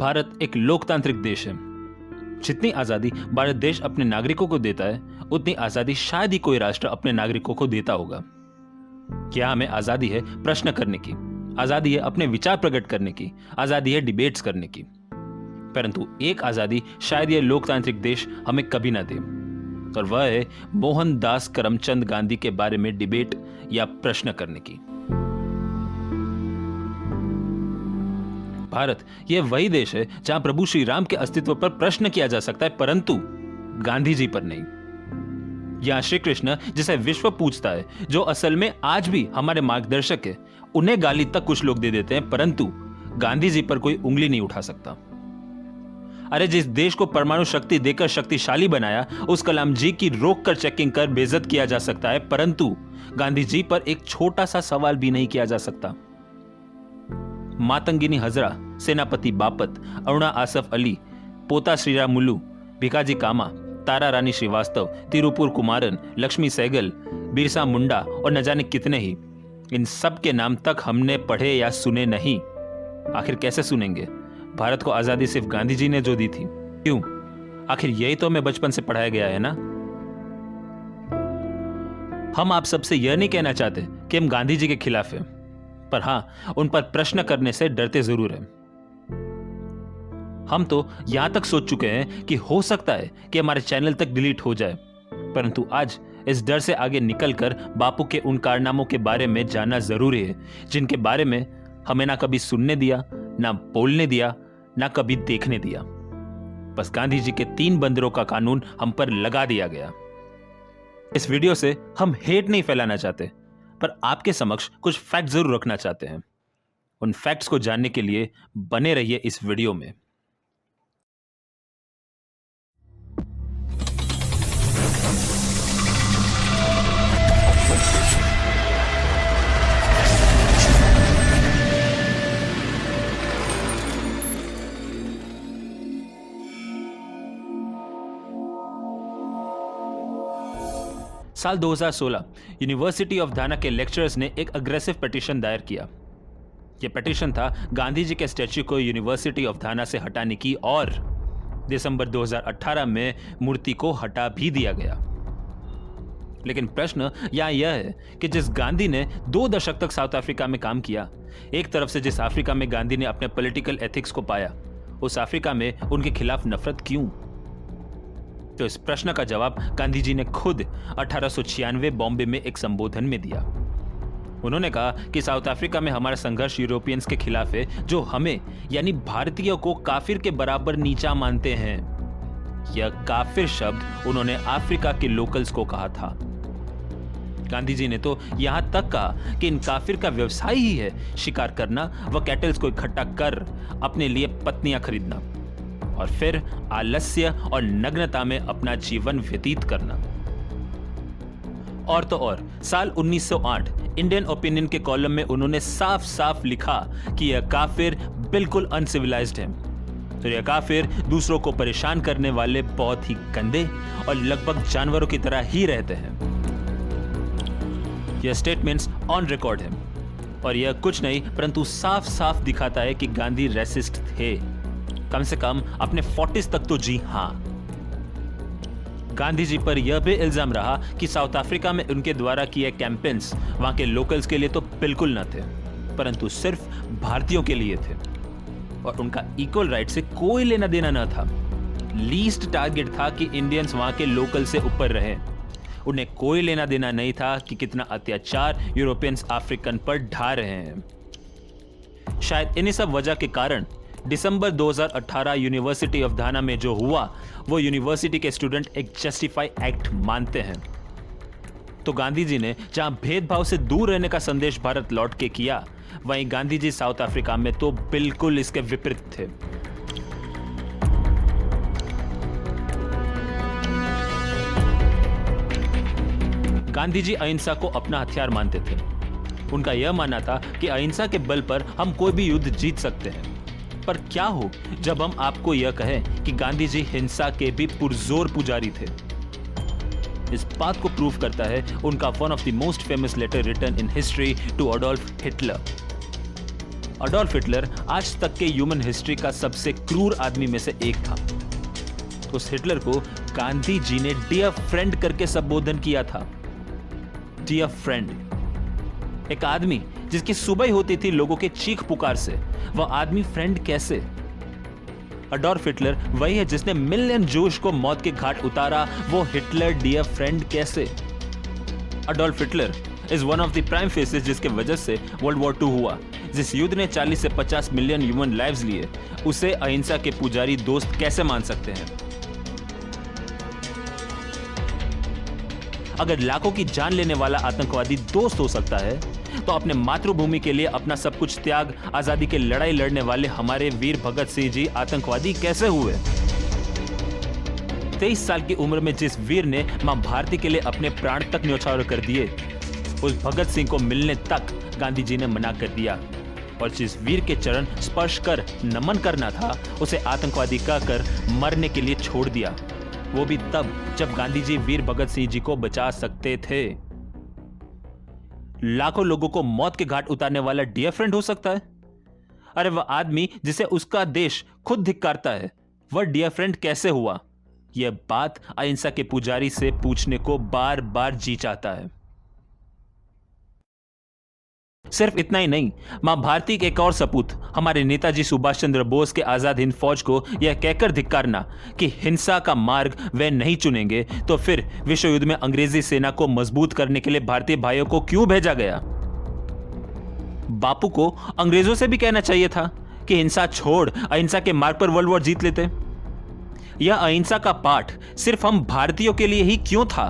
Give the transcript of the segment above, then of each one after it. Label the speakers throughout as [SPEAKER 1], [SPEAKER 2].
[SPEAKER 1] भारत एक लोकतांत्रिक देश है। जितनी आजादी भारत देश अपने नागरिकों को देता है, उतनी आजादी शायद ही कोई राष्ट्र अपने नागरिकों को देता होगा। क्या हमें आजादी है प्रश्न करने की, आजादी है अपने विचार प्रकट करने की, आजादी है डिबेट्स करने की, परंतु एक आजादी शायद यह लोकतांत्रिक देश हमें कभी ना दे, और वह है मोहनदास करमचंद गांधी के बारे में डिबेट या प्रश्न करने की। भारत यह वही देश है जहां प्रभु श्री राम के अस्तित्व पर प्रश्न किया जा सकता है, परंतु गांधी जी पर नहीं। यहां श्री कृष्ण जिसे विश्व पूजता है, जो असल में आज भी हमारे मार्गदर्शक है, उन्हें गाली तक कुछ लोग दे देते हैं, परंतु गांधी जी पर कोई उंगली नहीं उठा सकता। अरे जिस देश को परमाणु शक्ति देकर शक्तिशाली बनाया, उस कलाम जी की रोक कर चेकिंग कर बेइज्जत किया जा सकता है, परंतु गांधी जी पर एक छोटा सा सवाल भी नहीं किया जा सकता। मातंगिनी हजरा, सेनापति बापत, अरुणा आसफ अली, पोता श्रीराम मुल्लू, भिकाजी कामा, तारा रानी श्रीवास्तव, तिरुपुर कुमारन, लक्ष्मी सहगल, बिरसा मुंडा और न जाने कितने ही, इन सब के नाम तक हमने पढ़े या सुने नहीं। आखिर कैसे सुनेंगे? भारत को आजादी सिर्फ गांधी जी ने जो दी थी। क्यों? आखिर यही तो हमें बचपन से पढ़ाया गया है ना। हम आप सबसे यह नहीं कहना चाहते कि हम गांधी जी के खिलाफ हैं, पर हां, उन पर प्रश्न करने से डरते जरूर हैं। हम तो यहां तक सोच चुके हैं कि हो सकता है कि हमारे चैनल तक डिलीट हो जाए, परंतु आज इस डर से आगे निकलकर बापू के उन कारनामों के बारे में जानना जरूरी है, जिनके बारे में हमें ना कभी सुनने दिया, ना बोलने दिया, ना कभी देखने दिया। बस गांधी जी के 3 बंदरों का कानून हम पर लगा दिया गया। इस वीडियो से हम हेट नहीं फैलाना चाहते, पर आपके समक्ष कुछ फैक्ट जरूर रखना चाहते हैं। उन फैक्ट्स को जानने के लिए बने रहिए इस वीडियो में। साल 2016 यूनिवर्सिटी ऑफ धाना के लेक्चरर्स ने एक अग्रेसिव पिटीशन दायर किया। यह पिटीशन था गांधी जी के स्टैच्यू को यूनिवर्सिटी ऑफ धाना से हटाने की, और दिसंबर 2018 में मूर्ति को हटा भी दिया गया। लेकिन प्रश्न यहां यह है कि जिस गांधी ने 2 दशक तक साउथ अफ्रीका में काम किया, एक तरफ से जिस अफ्रीका में गांधी ने अपने पॉलिटिकल एथिक्स को पाया, उस अफ्रीका में उनके खिलाफ नफरत क्यों? तो इस प्रश्न का जवाब गांधी जी ने खुद 1896 बॉम्बे में एक संबोधन में दिया। उन्होंने कहा कि साउथ अफ्रीका में हमारा संघर्ष यूरोपियंस के खिलाफ है, जो हमें यानी भारतीयों को काफिर के बराबर नीचा मानते हैं। यह काफिर शब्द उन्होंने अफ्रीका के लोकल्स को कहा था। गांधी जी ने तो यहां तक कहा कि इन काफिर का व्यवसाय ही है शिकार करना व कैटल्स को इकट्ठा कर अपने लिए पत्नियां खरीदना और फिर आलस्य और नग्नता में अपना जीवन व्यतीत करना। और तो और साल 1908 इंडियन ओपिनियन के कॉलम में उन्होंने साफ साफ लिखा कि यह काफिर बिल्कुल अनसिविलाइज्ड है, तो यह काफिर दूसरों को परेशान करने वाले बहुत ही गंदे और लगभग जानवरों की तरह ही रहते हैं। यह स्टेटमेंट्स ऑन रिकॉर्ड है, और यह कुछ नहीं परंतु साफ साफ दिखाता है कि गांधी रेसिस्ट थे, कम से कम अपने 40s तक तो जी हां। गांधी जी पर यह भी इल्जाम रहा कि साउथ अफ्रीका में उनके द्वारा किए कैंपेन्स वहां के लोकल्स के लिए तो बिल्कुल न थे, परंतु सिर्फ भारतीयों के लिए थे, और उनका इक्वल राइट से कोई लेना देना न था। लीस्ट टारगेट था कि इंडियंस वहां के लोकल से ऊपर रहे। उन्हें कोई लेना देना नहीं था कि कितना अत्याचार यूरोपियंस अफ्रीकन पर ढा रहे हैं। शायद इन्हीं सब वजह के कारण दिसंबर 2018 यूनिवर्सिटी ऑफ धाना में जो हुआ, वो यूनिवर्सिटी के स्टूडेंट एक जस्टिफाई एक्ट मानते हैं। तो गांधी जी ने जहां भेदभाव से दूर रहने का संदेश भारत लौट के किया, वहीं गांधी जी साउथ अफ्रीका में तो बिल्कुल इसके विपरीत थे। गांधी जी अहिंसा को अपना हथियार मानते थे। उनका यह मानना था कि अहिंसा के बल पर हम कोई भी युद्ध जीत सकते हैं। पर क्या हो जब हम आपको यह कहें कि गांधी जी हिंसा के भी पुरजोर पुजारी थे? इस बात को प्रूव करता है उनका one of the most famous letter written in history to Adolf Hitler. Adolf Hitler आज तक के ह्यूमन हिस्ट्री का सबसे क्रूर आदमी में से एक था। उस हिटलर को गांधी जी ने डियर फ्रेंड करके संबोधन किया था। डियर फ्रेंड, एक आदमी जिसकी सुबह होती थी लोगों के चीख पुकार से, वह आदमी फ्रेंड कैसे? अडोल्फ हिटलर वही है जिसने मिलियन जोश को मौत के घाट उतारा, वो हिटलर डियर फ्रेंड कैसे? Adolf Hitler is one of the prime faces जिसके वजह से वर्ल्ड वॉर 2 हुआ। जिस युद्ध ने 40 से 50 मिलियन ह्यूमन लाइव्स लिए, उसे अहिंसा के पुजारी दोस्त कैसे मान सकते हैं? अगर लाखों की जान लेने वाला आतंकवादी दोस्त हो सकता है, तो अपने मातृभूमि के लिए अपना सब कुछ त्याग आजादी की लड़ाई लड़ने वाले हमारे वीर भगत सिंह जी आतंकवादी कैसे हुए? 23 साल की उम्र में जिस वीर ने मां भारती के लिए अपने प्राण तक न्यौछावर कर दिए, उस भगत सिंह को मिलने तक गांधी जी ने मना कर दिया। और जिस वीर के चरण स्पर्श कर नमन करना था, उसे आतंकवादी कहकर मरने के लिए छोड़ दिया, वो भी तब जब गांधी जी वीर भगत सिंह जी को बचा सकते थे। लाखों लोगों को मौत के घाट उतारने वाला डियर फ्रेंड हो सकता है? अरे वह आदमी जिसे उसका देश खुद धिक्कारता है, वह डियर फ्रेंड कैसे हुआ? यह बात अहिंसा के पुजारी से पूछने को बार बार जी चाहता है। सिर्फ इतना ही नहीं, मां भारती के एक और सपूत हमारे नेताजी सुभाष चंद्र बोस के आजाद हिंद फौज को यह कहकर धिक्कारना कि हिंसा का मार्ग वे नहीं चुनेंगे, तो फिर विश्व युद्ध में अंग्रेजी सेना को मजबूत करने के लिए भारतीय भाइयों को क्यों भेजा गया? बापू को अंग्रेजों से भी कहना चाहिए था कि हिंसा छोड़ अहिंसा के मार्ग पर वर्ल्ड वॉर जीत लेते। यह अहिंसा का पाठ सिर्फ हम भारतीयों के लिए ही क्यों था?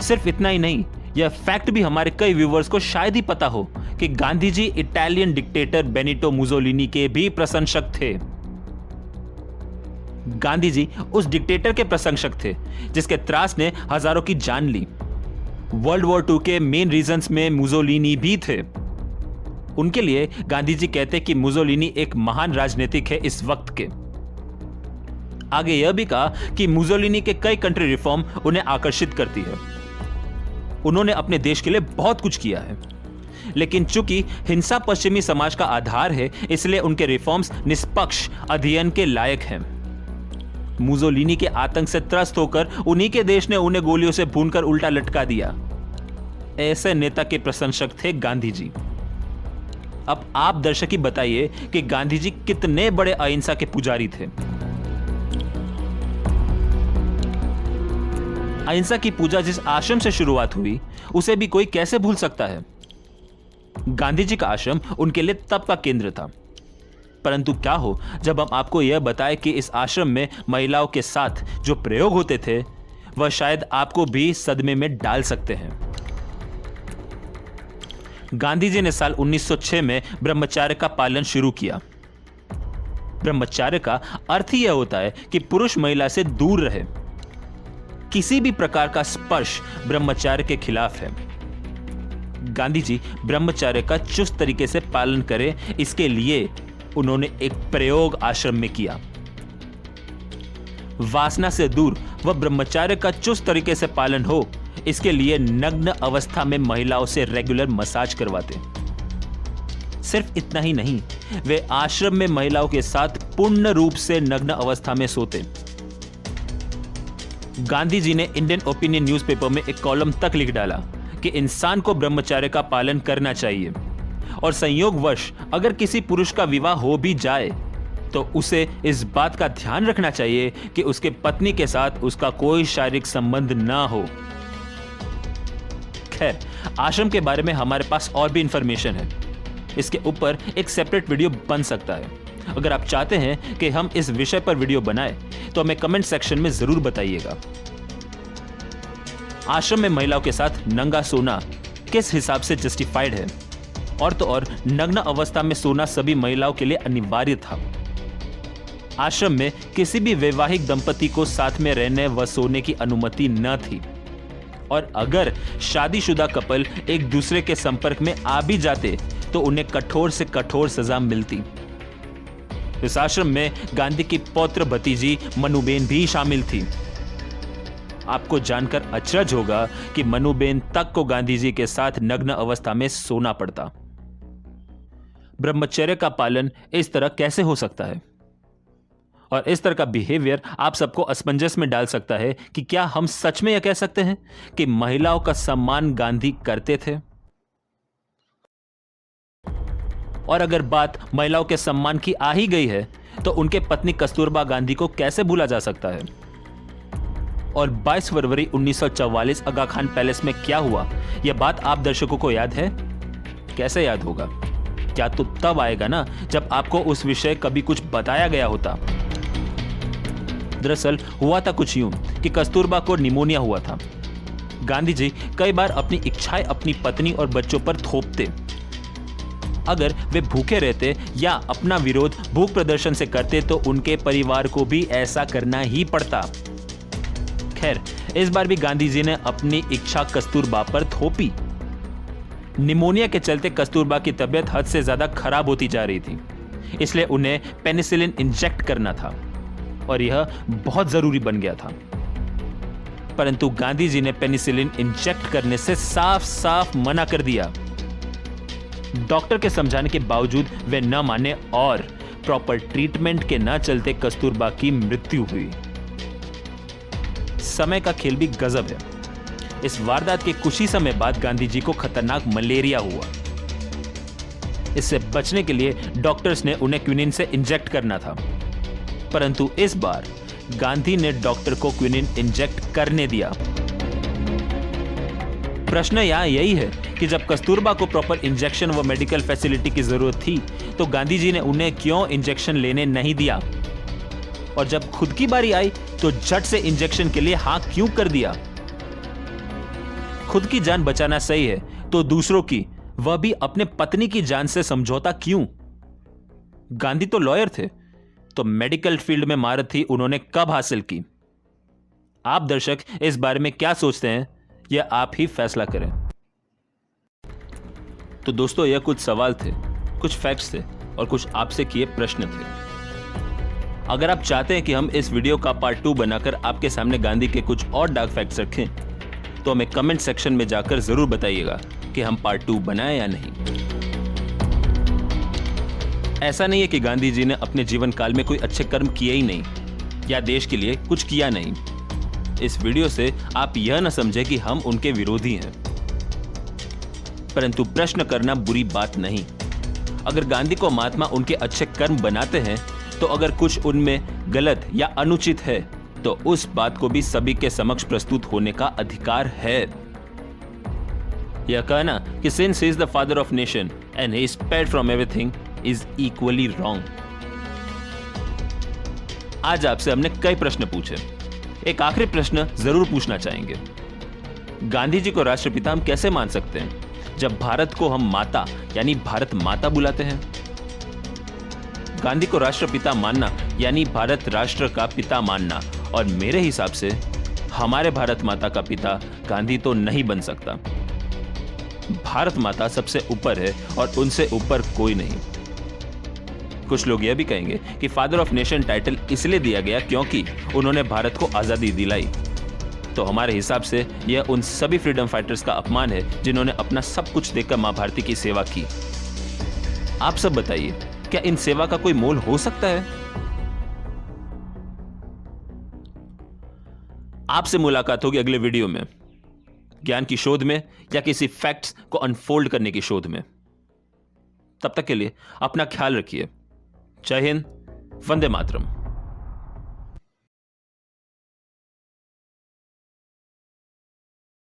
[SPEAKER 1] सिर्फ इतना ही नहीं, यह फैक्ट भी हमारे कई व्यूअर्स को शायद ही पता हो कि Gandhi ji Italian dictator Benito Mussolini के भी प्रशंसक थे। गांधी जी उस डिक्टेटर के प्रशंसक थे जिसके त्रास ने हजारों की जान ली। वर्ल्ड वॉर 2 के मेन रीजंस में मुसोलिनी भी थे। उनके लिए गांधी जी कहते कि मुसोलिनी एक महान राजनीतिक है इस वक्त के। आगे यह भी कहा कि मुसोलिनी के कई कंट्री रिफॉर्म उन्हें आकर्षित करती है। उन्होंने अपने देश के लिए बहुत कुछ किया है, लेकिन चूंकि हिंसा पश्चिमी समाज का आधार है, इसलिए उनके रिफॉर्म्स निष्पक्ष अध्ययन के लायक हैं। मुसोलिनी के आतंक से त्रस्त होकर उन्हीं के देश ने उन्हें गोलियों से भूनकर उल्टा लटका दिया। ऐसे नेता के प्रशंसक थे गांधी जी। अब आप दर्शक ही बताइए कि गांधी जी कितने बड़े अहिंसा के पुजारी थे। अहिंसा की पूजा जिस आश्रम से शुरुआत हुई, उसे भी कोई कैसे भूल सकता है? गांधी जी का आश्रम उनके लिए तप का केंद्र था। परंतु क्या हो जब हम आपको यह बताएं कि इस आश्रम में महिलाओं के साथ जो प्रयोग होते थे, वह शायद आपको भी सदमे में डाल सकते हैं। गांधी जी ने साल 1906 में ब्रह्मचर्य का पालन शुरू किया। ब्रह्मचर्य का अर्थ यह होता है कि पुरुष महिला से दूर रहे। किसी भी प्रकार का स्पर्श ब्रह्मचर्य के खिलाफ है। गांधी जी ब्रह्मचर्य का चुस्त तरीके से पालन करें, इसके लिए उन्होंने एक प्रयोग आश्रम में किया। वासना से दूर व ब्रह्मचर्य का चुस्त तरीके से पालन हो, इसके लिए नग्न अवस्था में महिलाओं से रेगुलर मसाज करवाते। सिर्फ इतना ही नहीं, वे आश्रम में महिलाओं के साथ पूर्ण रूप से नग्न अवस्था में सोते। गांधी जी ने इंडियन ओपिनियन न्यूज़पेपर में एक कॉलम तक लिख डाला कि इंसान को ब्रह्मचर्य का पालन करना चाहिए, और संयोगवश अगर किसी पुरुष का विवाह हो भी जाए तो उसे इस बात का ध्यान रखना चाहिए कि उसके पत्नी के साथ उसका कोई शारीरिक संबंध ना हो। खैर, आश्रम के बारे में हमारे पास और भी इंफॉर्मेशन है। इसके ऊपर एक सेपरेट वीडियो बन सकता है। अगर आप चाहते हैं कि हम इस विषय पर वीडियो बनाएं, तो हमें कमेंट सेक्शन में जरूर बताइएगा। आश्रम में महिलाओं के साथ नंगा सोना किस हिसाब से जस्टिफाइड है? और तो और नग्न अवस्था में सोना सभी महिलाओं के लिए अनिवार्य था। आश्रम में किसी भी वैवाहिक दंपति को साथ में रहने व सोने की अनुमति न थी, और अगर शादीशुदा कपल एक दूसरे के संपर्क में आ भी जाते तो उन्हें कठोर से कठोर सजा मिलती। इस आश्रम में गांधी की पौत्र भतीजी मनुबेन भी शामिल थी। आपको जानकर अचरज होगा कि मनुबेन तक को गांधी जी के साथ नग्न अवस्था में सोना पड़ता। ब्रह्मचर्य का पालन इस तरह कैसे हो सकता है? और इस तरह का बिहेवियर आप सबको असमंजस में डाल सकता है कि क्या हम सच में यह कह सकते हैं कि महिलाओं का सम्मान गांधी करते थे? और अगर बात महिलाओं के सम्मान की आ ही गई है तो उनके पत्नी कस्तूरबा गांधी को कैसे भूला जा सकता है? और 22 फरवरी 1944 आगा खान पैलेस में क्या हुआ, यह बात आप दर्शकों को याद है? कैसे याद होगा? क्या तो तब आएगा ना जब आपको उस विषय कभी कुछ बताया गया होता। दरअसल हुआ था कुछ यूं कि कस्तूरबा को निमोनिया हुआ था। गांधी जी कई बार अपनी इच्छाएं अपनी पत्नी और बच्चों पर थोपते। अगर वे भूखे रहते या अपना विरोध भूख प्रदर्शन से करते तो उनके परिवार को भी ऐसा करना ही पड़ता। खैर, इस बार भी गांधी जी ने अपनी इच्छा कस्तूरबा पर थोपी। निमोनिया के चलते कस्तूरबा की तबीयत हद से ज्यादा खराब होती जा रही थी, इसलिए उन्हें पेनिसिलिन इंजेक्ट करना था और यह बहुत जरूरी बन गया था। परंतु गांधी जी ने पेनिसिलिन इंजेक्ट करने से साफ साफ मना कर दिया। डॉक्टर के समझाने के बावजूद वे न माने और प्रॉपर ट्रीटमेंट के न चलते कस्तूरबा की मृत्यु हुई। समय का खेल भी गजब है। इस वारदात के कुछ ही समय बाद गांधी जी को खतरनाक मलेरिया हुआ। इससे बचने के लिए डॉक्टर्स ने उन्हें क्विनिन से इंजेक्ट करना था, परंतु इस बार गांधी ने डॉक्टर को क्विनिन इंजेक्ट करने दिया। प्रश्न यहां यही है कि जब कस्तूरबा को प्रॉपर इंजेक्शन व मेडिकल फैसिलिटी की जरूरत थी तो गांधी जी ने उन्हें क्यों इंजेक्शन लेने नहीं दिया, और जब खुद की बारी आई तो झट से इंजेक्शन के लिए हाँ क्यों कर दिया? खुद की जान बचाना सही है तो दूसरों की, वह भी अपने पत्नी की जान से समझौता क्यों? गांधी तो लॉयर थे, तो मेडिकल फील्ड में महारत थी उन्होंने कब हासिल की? आप दर्शक इस बारे में क्या सोचते हैं, यह आप ही फैसला करें। तो दोस्तों, यह कुछ सवाल थे, कुछ फैक्ट्स थे और कुछ आपसे किए प्रश्न थे। अगर आप चाहते हैं कि हम इस वीडियो का पार्ट 2 बनाकर आपके सामने गांधी के कुछ और डार्क फैक्ट्स रखें तो हमें कमेंट सेक्शन में जाकर जरूर बताइएगा कि हम पार्ट 2 बनाएं या नहीं। ऐसा नहीं है कि गांधी जी ने अपने जीवन काल में कोई अच्छे कर्म किए ही नहीं या देश के लिए कुछ किया नहीं। इस वीडियो से आप यह न समझे कि हम उनके विरोधी हैं, परंतु प्रश्न करना बुरी बात नहीं। अगर गांधी को महात्मा उनके अच्छे कर्म बनाते हैं तो अगर कुछ उनमें गलत या अनुचित है तो उस बात को भी सभी के समक्ष प्रस्तुत होने का अधिकार है। यह कहना कि since he is the father of nation and he is spared from everything is equally wrong. आज आपसे हमने कई प्रश्न पूछे। एक आखिरी प्रश्न जरूर पूछना चाहेंगे। गांधी जी को राष्ट्रपिता हम कैसे मान सकते हैं जब भारत को हम माता यानी भारत माता बुलाते हैं? गांधी को राष्ट्रपिता मानना यानी भारत राष्ट्र का पिता मानना, और मेरे हिसाब से हमारे भारत माता का पिता गांधी तो नहीं बन सकता। भारत माता सबसे ऊपर है और उनसे ऊपर कोई नहीं। कुछ लोग यह भी कहेंगे कि फादर ऑफ नेशन टाइटल इसलिए दिया गया क्योंकि उन्होंने भारत को आजादी दिलाई। तो हमारे हिसाब से यह उन सभी फ्रीडम फाइटर्स का अपमान है जिन्होंने अपना सब कुछ देकर मां भारती की सेवा की। आप सब बताइए, क्या इन सेवा का कोई मोल हो सकता है? आपसे मुलाकात होगी अगले वीडियो में, ज्ञान की शोध में या किसी फैक्ट्स को अनफोल्ड करने की शोध में। तब तक के लिए अपना ख्याल रखिए। जय हिंद, वंदे मातरम।